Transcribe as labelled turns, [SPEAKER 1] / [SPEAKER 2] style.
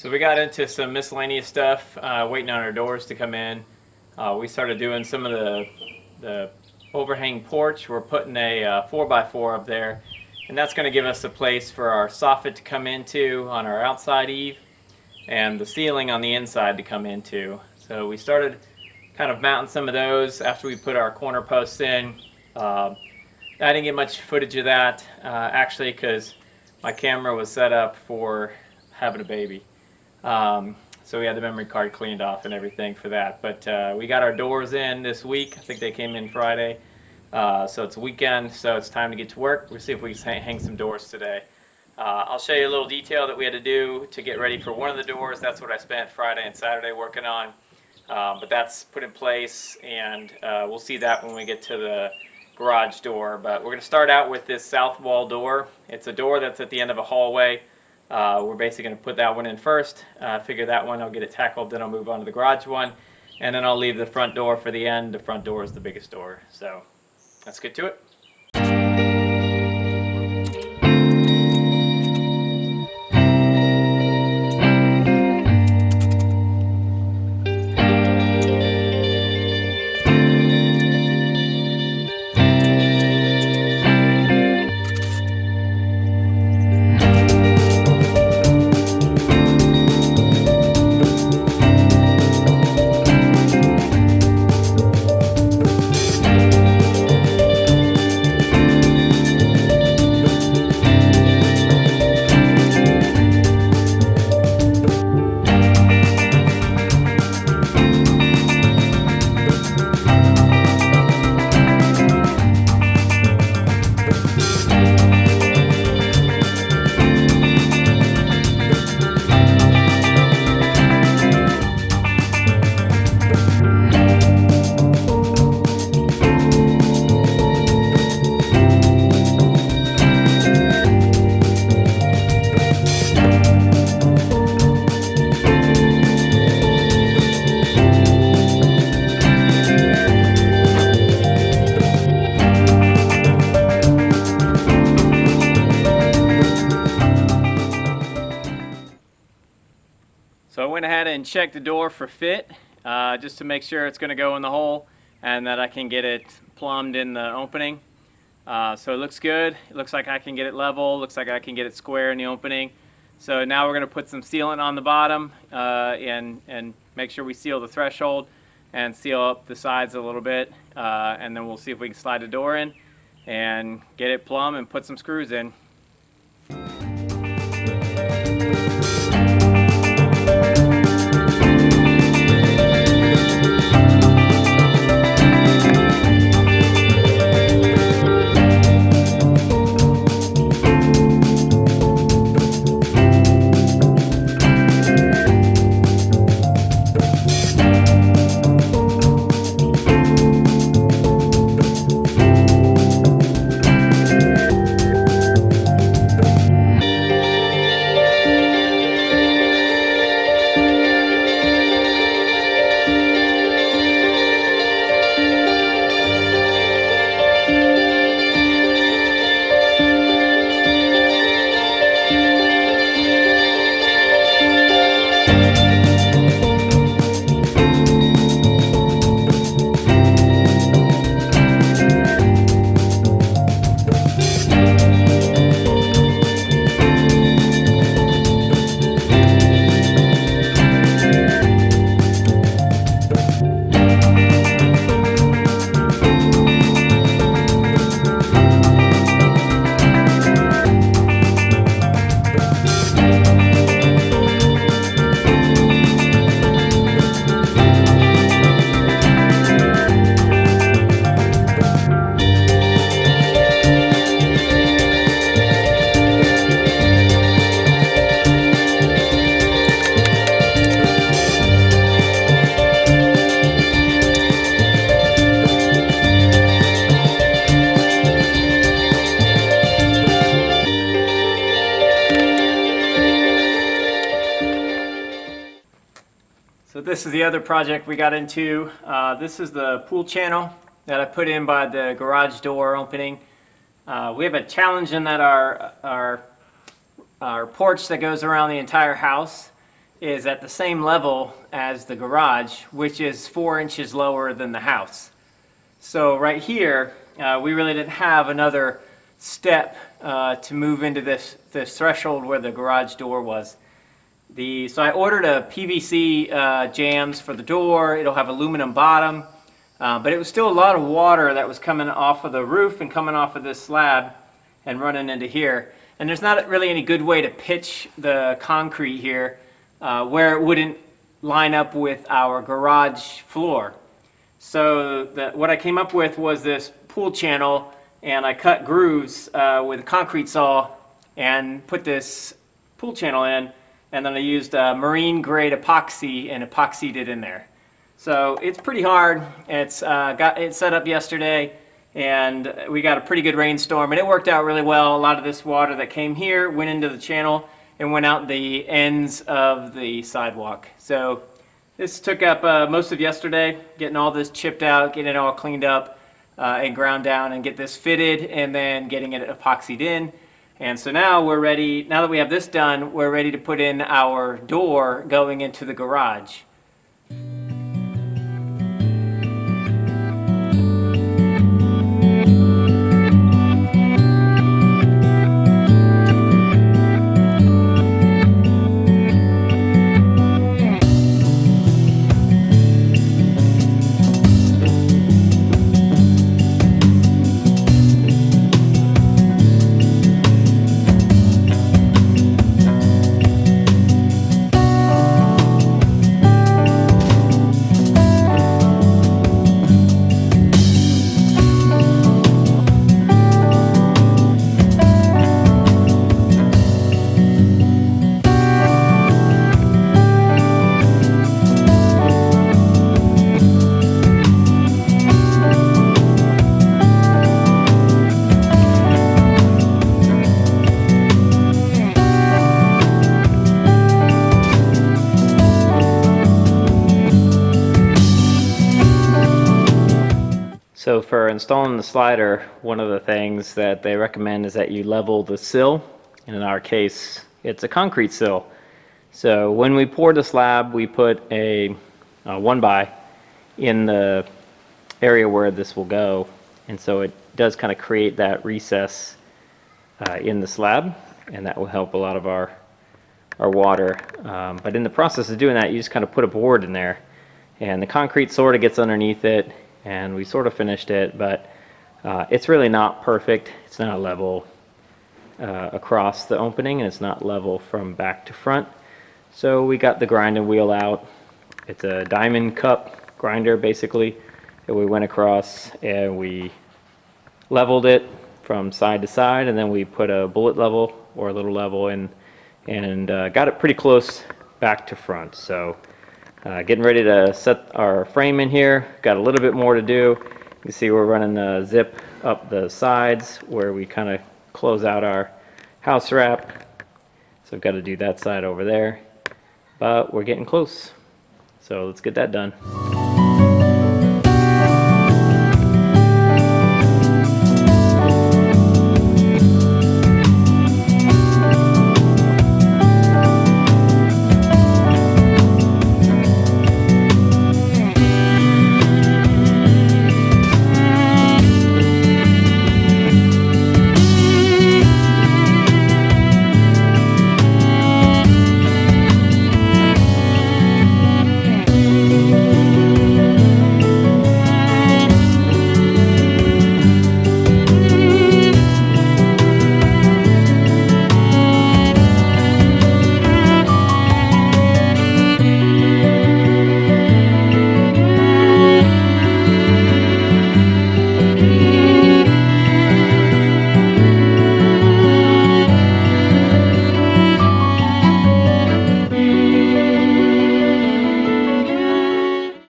[SPEAKER 1] So we got into some miscellaneous stuff, waiting on our doors to come in. We started doing some of the overhang porch. We're putting a 4x4 up there, and that's going to give us a place for our soffit to come into on our outside eave, and the ceiling on the inside to come into. So we started kind of mounting some of those after we put our corner posts in. I didn't get much footage of that, actually, because my camera was set up for having a baby. So we had the memory card cleaned off and everything for that. But we got our doors in this week. I think they came in Friday. So it's a weekend, so it's time to get to work. We'll see if we can hang some doors today. I'll show you a little detail that we had to do to get ready for one of the doors. That's what I spent Friday and Saturday working on. But that's put in place, and we'll see that when we get to the garage door. But we're going to start out with this south wall door. It's a door that's at the end of a hallway. We're basically going to put that one in first, figure that one, I'll get it tackled, then I'll move on to the garage one, and then I'll leave the front door for the end. The front door is the biggest door, so let's get to it. So I went ahead and checked the door for fit, just to make sure it's going to go in the hole and that I can get it plumbed in the opening. So it looks good. It looks like I can get it level. Looks like I can get it square in the opening. So now we're going to put some sealant on the bottom and make sure we seal the threshold and seal up the sides a little bit. And then we'll see if we can slide the door in and get it plumb and put some screws in. So this is the other project we got into. This is the pool channel that I put in by the garage door opening. We have a challenge in that our porch that goes around the entire house
[SPEAKER 2] is at the same level as the garage, which is 4 inches lower than the house. So right here, we really didn't have another step to move into this threshold where the garage door was. So I ordered a PVC jambs for the door. It'll have aluminum bottom, but it was still a lot of water that was coming off of the roof and coming off of this slab and running into here. And there's not really any good way to pitch the concrete here where it wouldn't line up with our garage floor. So what I came up with was this pool channel, and I cut grooves with a concrete saw and put this pool channel in, and then I used marine grade epoxy and epoxied it in there. So it's pretty hard. It's got it set up yesterday, and we got a pretty good rainstorm, and it worked out really well. A lot of this water that came here went into the channel and went out the ends of the sidewalk. So this took up most of yesterday, getting all this chipped out, getting it all cleaned up and ground down, and get this fitted, and then getting it epoxied in. And so now we're ready, now that we have this done, we're ready to put in our door going into the garage. So for installing the slider, one of the things that they recommend is that you level the sill. And in our case, it's a concrete sill. So when we pour the slab, we put a 1x in the area where this will go. And so it does kind of create that recess in the slab, and that will help a lot of our water. But in the process of doing that, you just kind of put a board in there, and the concrete sort of gets underneath it, and we sort of finished it, but it's really not perfect. It's not level across the opening, and it's not level from back to front. So we got the grinding wheel out. It's a diamond cup grinder basically, and we went across and we leveled it from side to side, and then we put a bullet level or a little level in, and got it pretty close back to front. So getting ready to set our frame in here. Got a little bit more to do. You can see we're running the zip up the sides where we kind of close out our house wrap. So I've got to do that side over there, but we're getting close. So let's get that done.